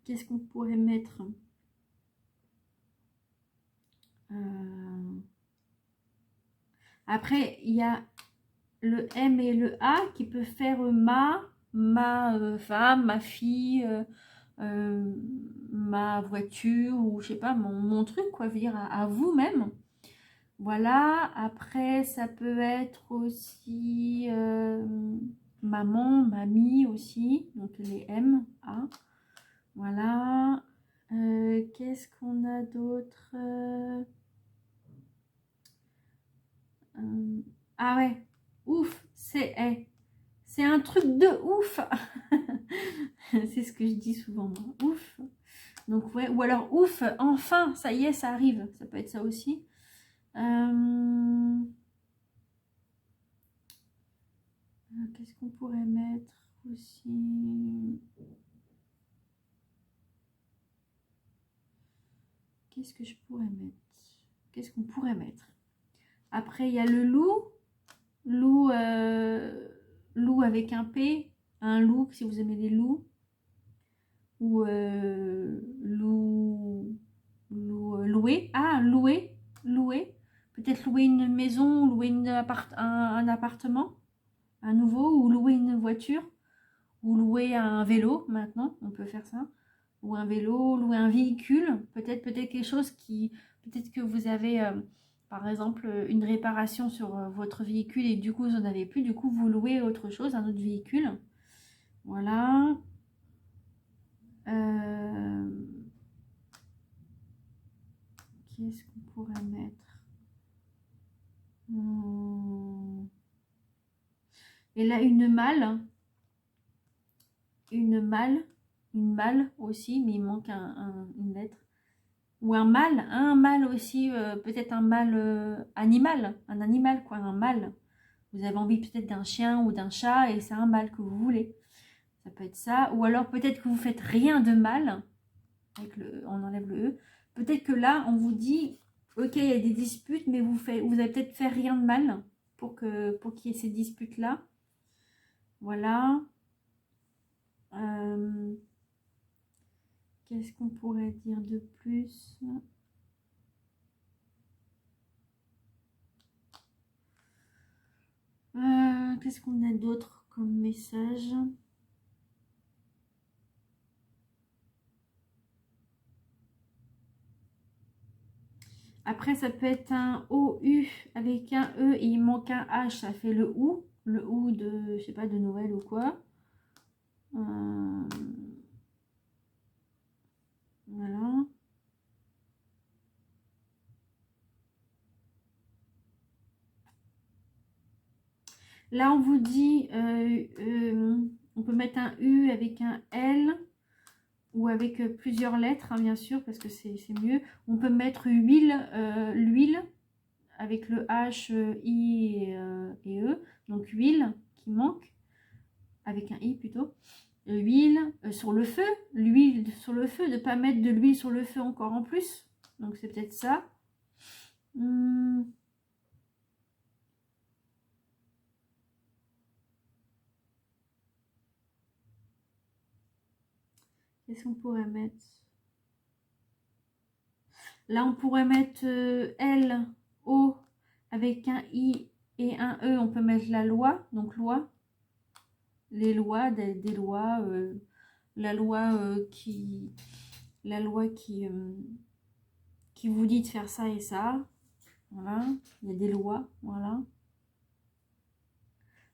qu'est-ce qu'on pourrait mettre Après, il y a le M et le A qui peut faire ma femme, ma fille, ma voiture ou je sais pas, mon truc, quoi, veut dire à vous-même. Voilà, après ça peut être aussi maman, mamie aussi, donc les M, A. Voilà. Qu'est-ce qu'on a d'autre Ah ouais, ouf, c'est C'est un truc de ouf. C'est ce que je dis souvent, moi. Ouf. Donc, ouais. Ou alors, ouf, enfin, ça y est, ça arrive. Ça peut être ça aussi. Qu'est-ce qu'on pourrait mettre aussi? Qu'est-ce que je pourrais mettre? Qu'est-ce qu'on pourrait mettre? Après, il y a le loup. Loup, loup avec un P. Un loup, si vous aimez les loups. Ou louer. Ah, louer. Louer. Peut-être louer une maison, louer un appartement. Un nouveau. Ou louer une voiture. Ou louer un vélo, maintenant. On peut faire ça. Ou un vélo, louer un véhicule. Peut-être quelque chose qui... Peut-être que vous avez... par exemple, une réparation sur votre véhicule et du coup, vous n'en avez plus. Du coup, vous louez autre chose, un autre véhicule. Voilà. Qu'est-ce qu'on pourrait mettre? Et là, une malle. Une malle aussi, mais il manque une lettre. Ou un mâle aussi, peut-être un mâle animal, un animal quoi, un mâle. Vous avez envie peut-être d'un chien ou d'un chat et c'est un mâle que vous voulez. Ça peut être ça. Ou alors peut-être que vous faites rien de mal, avec on enlève le E. Peut-être que là, on vous dit, ok, il y a des disputes, mais vous avez peut-être fait rien de mal pour qu'il y ait ces disputes-là. Voilà. Qu'est-ce qu'on pourrait dire de plus? Qu'est-ce qu'on a d'autre comme message? Après, ça peut être un OU avec un E et il manque un H, ça fait le OU. Le OU de, je sais pas, de Noël ou quoi. Voilà. Là, on vous dit, on peut mettre un U avec un L ou avec plusieurs lettres, hein, bien sûr, parce que c'est mieux. On peut mettre huile, l'huile avec le H, I et E. Donc, huile qui manque, avec un I plutôt. L'huile sur le feu, l'huile sur le feu, de ne pas mettre de l'huile sur le feu encore en plus. Donc, c'est peut-être ça. Qu'est-ce qu'on pourrait mettre? Là, on pourrait mettre L, O, avec un I et un E. On peut mettre la loi, donc loi. Les lois, des lois. La loi qui vous dit de faire ça et ça. Voilà. Il y a des lois. Voilà.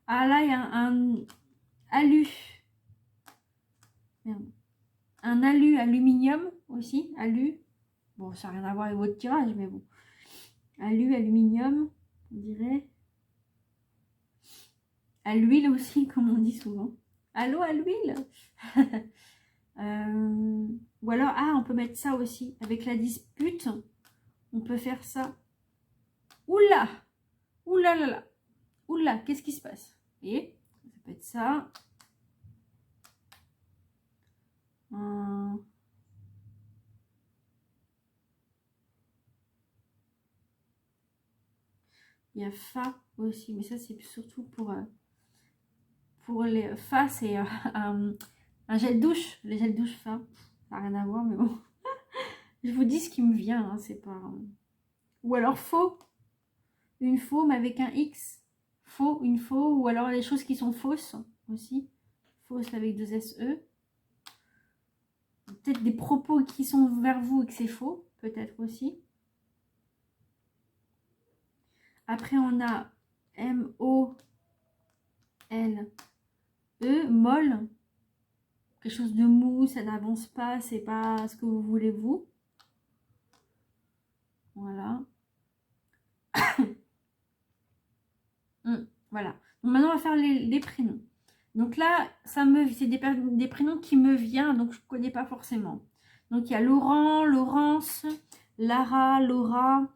Ah, là, il y a un alu. Merde. Un aluminium aussi. Alu. Bon, ça n'a rien à voir avec votre tirage, mais bon. Aluminium, on dirait. À l'huile aussi, comme on dit souvent. Allô, à l'huile. Ou alors, ah, on peut mettre ça aussi. Avec la dispute, on peut faire ça. Oula! Oula là là! Oula, qu'est-ce qui se passe? Et ça peut être ça. Il y a fa aussi, mais ça c'est surtout pour les fa, c'est un gel douche, les gels douche fa. Ça n'a rien à voir, mais bon. Je vous dis ce qui me vient, hein, c'est pas. Ou alors faux, une faux, mais avec un X. Faux, une faux, ou alors les choses qui sont fausses aussi. Fausses avec deux SE. Peut-être des propos qui sont vers vous et que c'est faux, peut-être aussi. Après, on a M-O-L-E, molle. Quelque chose de mou, ça n'avance pas, c'est pas ce que vous voulez vous. Voilà. Voilà. Donc maintenant, on va faire les prénoms. Donc là, c'est des prénoms qui me viennent, donc je ne connais pas forcément. Donc il y a Laurent, Laurence, Lara, Laura,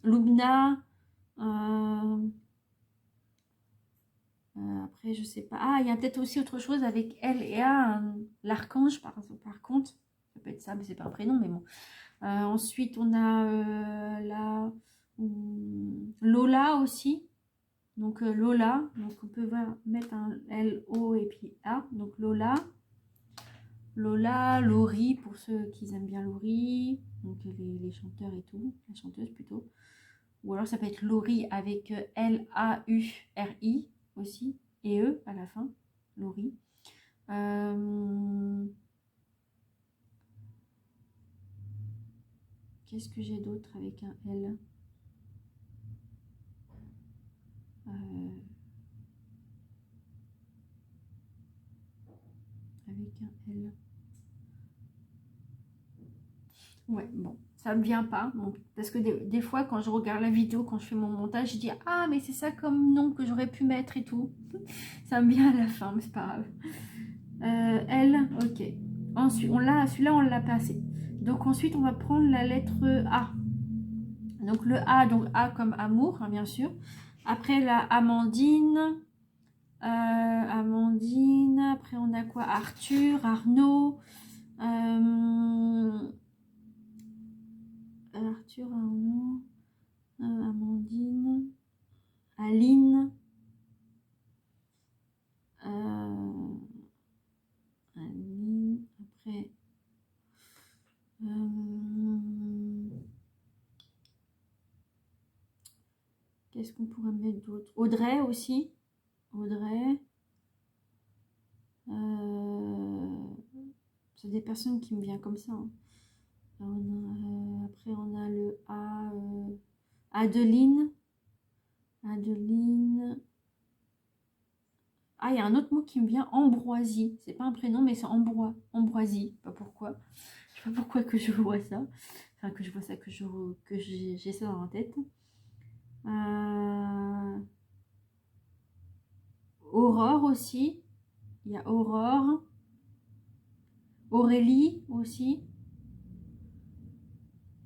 Lubna. Après, je sais pas. Ah, il y a peut-être aussi autre chose avec L et A, l'archange, par contre. Ça peut être ça, mais c'est pas un prénom, mais bon. Ensuite, on a Lola aussi. Donc Lola, donc on peut mettre un L-O et puis A. Donc Lola. Lola, Laurie, pour ceux qui aiment bien Laurie. Donc les chanteurs et tout. La chanteuse plutôt. Ou alors ça peut être Laurie avec L-A-U-R-I aussi. Et E à la fin. Laurie. Qu'est-ce que j'ai d'autre avec un L? Avec un L. Ouais, bon, ça me vient pas. Bon, parce que des fois, quand je regarde la vidéo, quand je fais mon montage, je dis ah, mais c'est ça comme nom que j'aurais pu mettre et tout. Ça me vient à la fin, mais c'est pas grave. L, ok. Ensuite, celui-là, on l'a passé. Donc ensuite, on va prendre la lettre A. Donc le A, donc A comme amour, hein, bien sûr. Après la Amandine. Amandine. Après, on a quoi? Arthur, Arnaud. Arthur, Arnaud. Amandine. Aline. Aline. Après. Qu'est-ce qu'on pourrait mettre d'autre? Audrey aussi. Audrey. C'est des personnes qui me viennent comme ça. Hein. Après, on a le A. Adeline. Adeline. Ah, il y a un autre mot qui me vient, Ambroisie. C'est pas un prénom, mais c'est Ambroisie. Pas pourquoi. Je sais pas pourquoi que je vois ça. Enfin, que je vois ça, que j'ai ça dans la tête. Aurore aussi. Il y a Aurore. Aurélie aussi.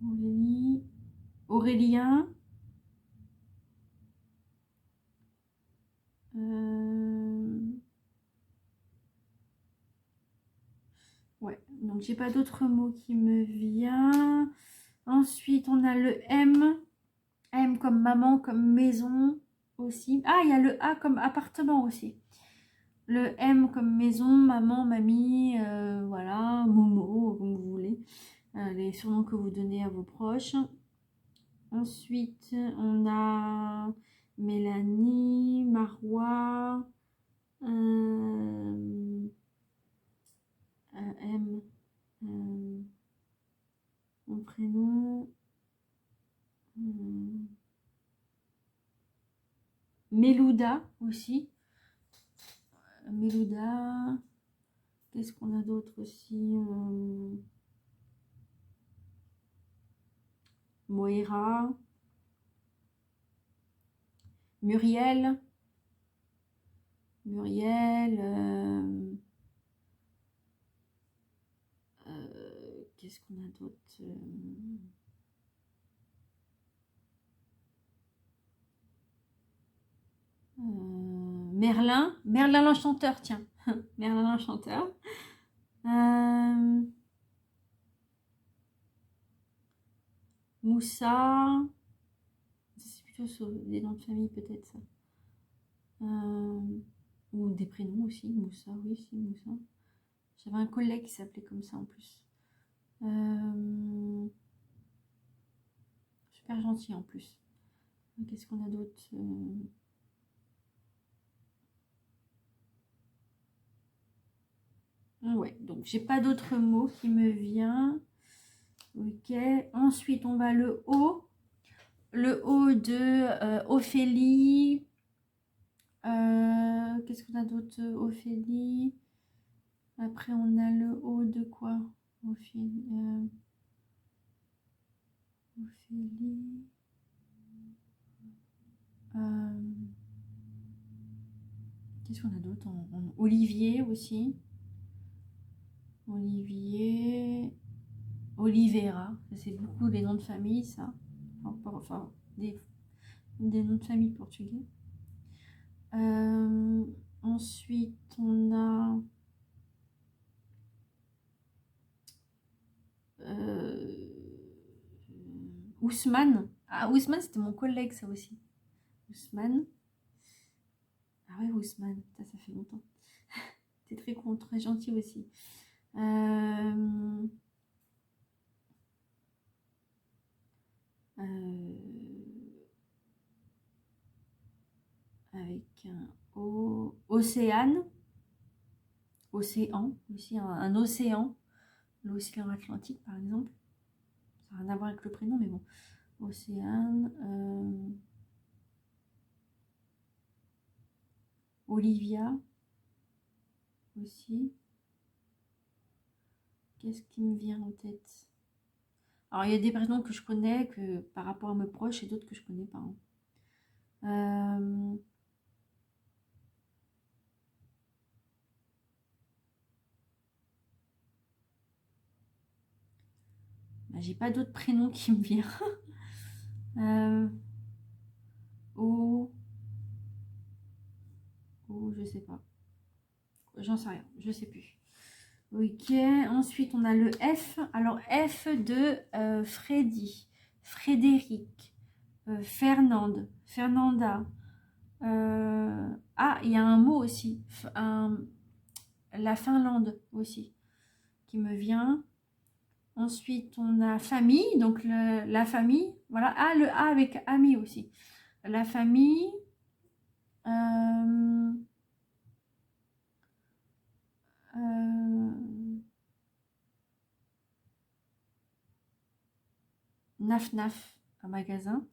Aurélie. Aurélien. Ouais, donc j'ai pas d'autres mots qui me viennent. Ensuite, on a le M. M comme maman, comme maison aussi. Ah, il y a le A comme appartement aussi. Le M comme maison, maman, mamie, voilà, Momo, comme vous voulez. Les surnoms que vous donnez à vos proches. Ensuite, on a Mélanie, Marois, M, mon prénom, Melouda aussi. Melouda. Qu'est-ce qu'on a d'autre aussi? Moira. Muriel. Muriel. Qu'est-ce qu'on a d'autre? Merlin. Merlin l'enchanteur, tiens. Merlin l'enchanteur. Moussa. C'est plutôt des noms de famille peut-être ça. Ou des prénoms aussi. Moussa, oui, si, Moussa. J'avais un collègue qui s'appelait comme ça en plus. Super gentil en plus. Qu'est-ce qu'on a d'autre? Ouais, donc j'ai pas d'autres mots qui me viennent. Ok, ensuite on va le O. Le O de Ophélie. Qu'est-ce qu'on a d'autre? Ophélie. Après on a le O de quoi? Ophélie. Ophélie. Qu'est-ce qu'on a d'autre Olivier aussi. Olivier. Oliveira. C'est beaucoup les noms de famille, ça. Enfin, des noms de famille portugais. Ensuite, on a Ousmane. Ah, Ousmane, c'était mon collègue, ça aussi. Ousmane. Ah ouais, Ousmane, ça fait longtemps. T'es très con, très gentil aussi. Avec un O. Océane. Océan, aussi un océan. L'océan Atlantique, par exemple. Ça n'a rien à voir avec le prénom, mais bon. Océane. Olivia. Aussi. Qu'est-ce qui me vient en tête? Alors, il y a des prénoms que je connais que par rapport à mes proches et d'autres que je connais pas. Hein. Bah, j'ai pas d'autres prénoms qui me viennent. O. Je sais pas. J'en sais rien, je sais plus. Ok, ensuite on a le F. Alors F de Freddy, Frédéric, Fernande, Fernanda. Ah, il y a un mot aussi, la Finlande aussi, qui me vient. Ensuite on a famille, donc la famille. Voilà, ah, le A avec ami aussi. La famille. Naf Naf, un magasin.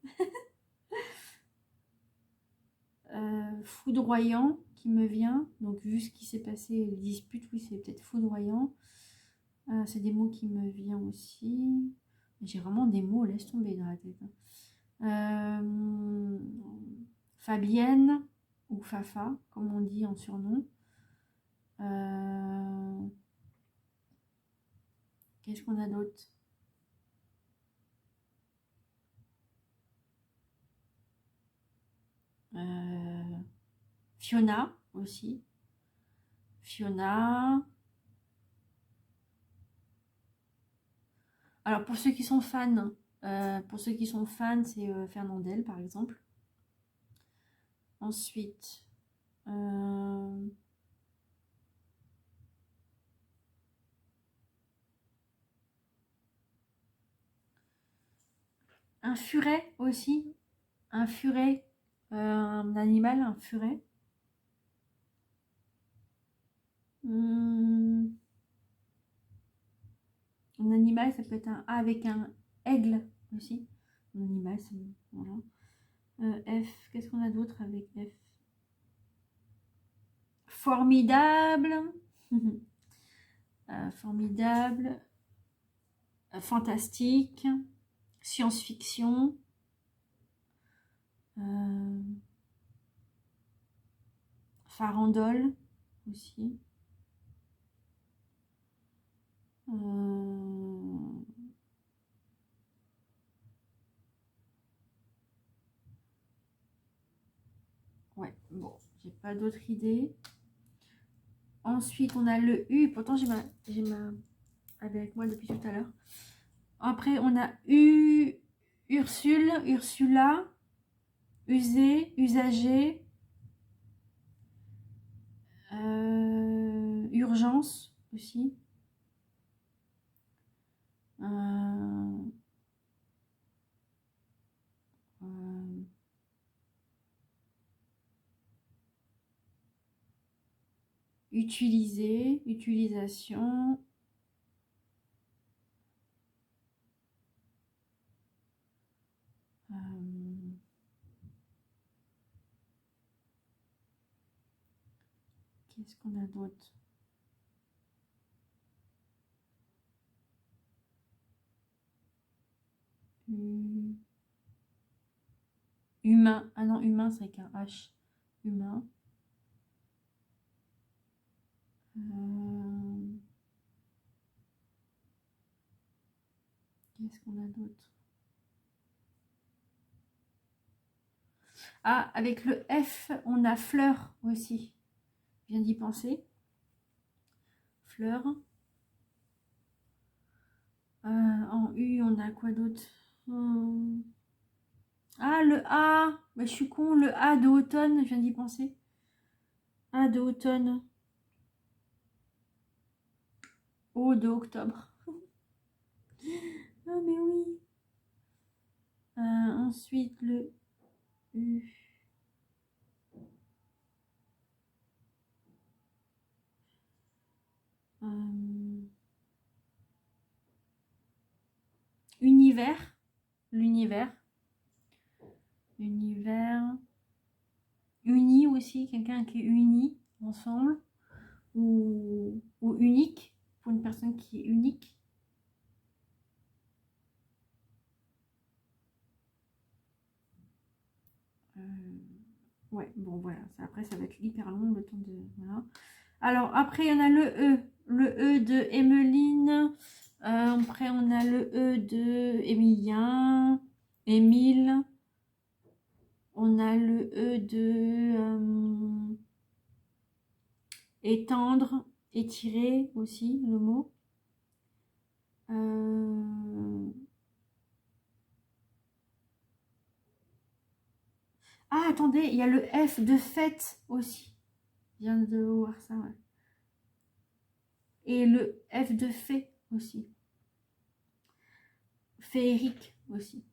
Foudroyant qui me vient. Donc, vu ce qui s'est passé, les disputes, oui, c'est peut-être foudroyant. C'est des mots qui me viennent aussi. J'ai vraiment des mots, laisse tomber dans la tête. Fabienne ou Fafa, comme on dit en surnom. Qu'est-ce qu'on a d'autre? Fiona aussi. Fiona. Alors pour ceux qui sont fans, c'est Fernandel par exemple. Ensuite, un furet aussi. Un furet, un animal, un furet. Un animal, ça peut être un A avec un aigle aussi. Un animal, c'est voilà. F, qu'est-ce qu'on a d'autre avec F? Formidable. Formidable. Fantastique. Science-fiction. Farandole aussi. Ouais, bon, j'ai pas d'autres idées. Ensuite, on a le U. Pourtant, j'ai ma avec moi depuis tout à l'heure. Après, on a Ursule, Ursula, usé, usagé, urgence aussi. Utiliser, utilisation. Qu'est-ce qu'on a d'autre? Humain. Ah non, humain, c'est avec un H. Humain. Qu'est-ce qu'on a d'autre? Ah, avec le F, on a fleur aussi. Je viens d'y penser. Fleur. En U, on a quoi d'autre? Ah, le A. Bah, je suis con, le A de automne, je viens d'y penser. A de automne. O de octobre. Ah, mais oui. Ensuite, le U. Univers. L'univers. Univers. Uni aussi, quelqu'un qui est uni ensemble. Ou unique, pour une personne qui est unique. Ouais, bon voilà, après ça va être hyper long le temps de... Voilà. Alors après il y en a le E de Emeline, après on a le E de Emilien, Émile, on a le E de étendre, étirer aussi le mot. Ah attendez, il y a le F de fête aussi. Je viens de voir ça, ouais. Et le F de fée aussi. Féerique aussi.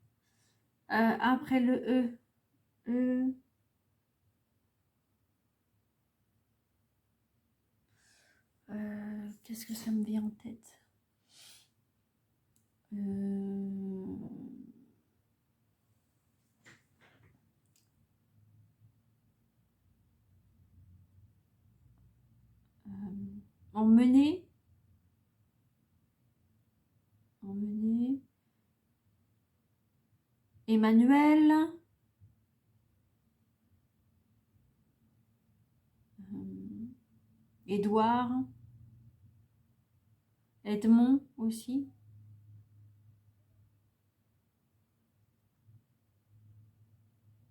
Après le E. Qu'est-ce que ça me vient en tête? Emmener. Emmener. Emmanuel. Édouard. Edmond aussi.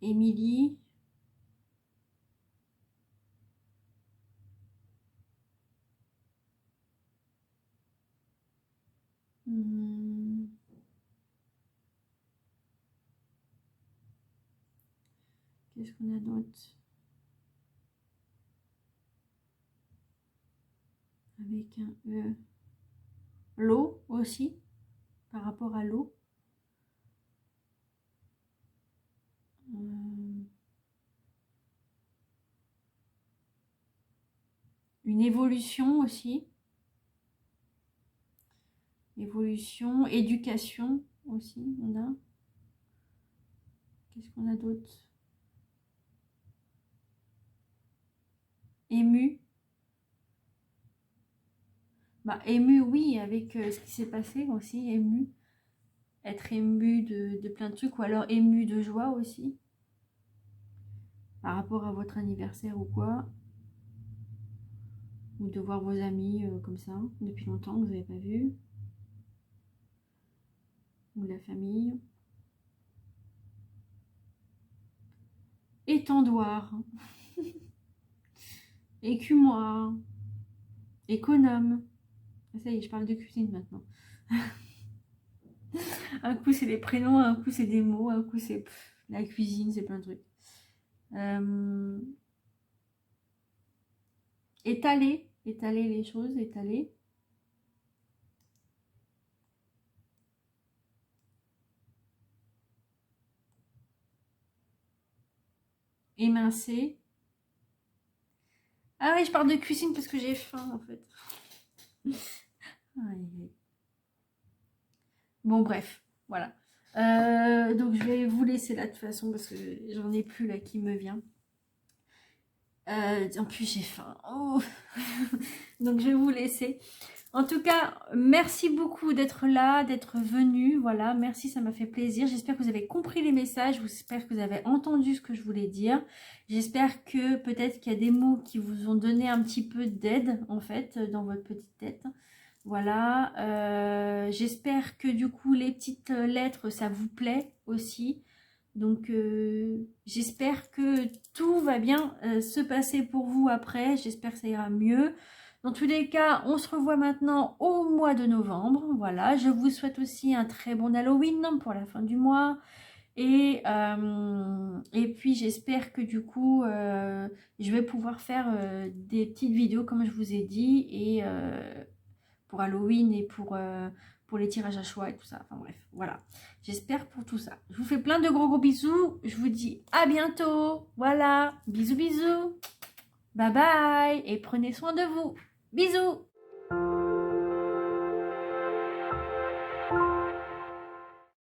Émilie. Qu'est-ce qu'on a d'autre? Avec un E. L'eau aussi, par rapport à l'eau. Une évolution aussi. Évolution, éducation aussi, on a. Qu'est-ce qu'on a d'autre? Ému. Bah, ému, oui, avec ce qui s'est passé aussi, ému. Être ému de plein de trucs, ou alors ému de joie aussi. Par rapport à votre anniversaire ou quoi. Ou de voir vos amis comme ça, depuis longtemps que vous n'avez pas vu. Ou la famille. Étendoir. Écumoire. Économe. Ça y est, je parle de cuisine maintenant. Un coup c'est des prénoms, un coup c'est des mots, un coup c'est la cuisine, c'est plein de trucs. Étaler les choses, étaler. Émincer. Ah oui, je parle de cuisine parce que j'ai faim en fait. Bon bref, voilà. Donc je vais vous laisser là de toute façon parce que j'en ai plus là qui me vient. En plus j'ai faim. Oh. Donc je vais vous laisser. En tout cas, merci beaucoup d'être là, d'être venu. Voilà, merci, ça m'a fait plaisir. J'espère que vous avez compris les messages. J'espère que vous avez entendu ce que je voulais dire. J'espère que peut-être qu'il y a des mots qui vous ont donné un petit peu d'aide, en fait, dans votre petite tête. Voilà. J'espère que du coup, les petites lettres, ça vous plaît aussi. Donc, j'espère que tout va bien se passer pour vous après. J'espère que ça ira mieux. Dans tous les cas, on se revoit maintenant au mois de novembre. Voilà, je vous souhaite aussi un très bon Halloween pour la fin du mois. Et puis, j'espère que du coup, je vais pouvoir faire des petites vidéos comme je vous ai dit. Et pour Halloween et pour les tirages à choix et tout ça. Enfin bref, voilà. J'espère pour tout ça. Je vous fais plein de gros bisous. Je vous dis à bientôt. Voilà. Bisous, bisous. Bye bye. Et prenez soin de vous. Bisous.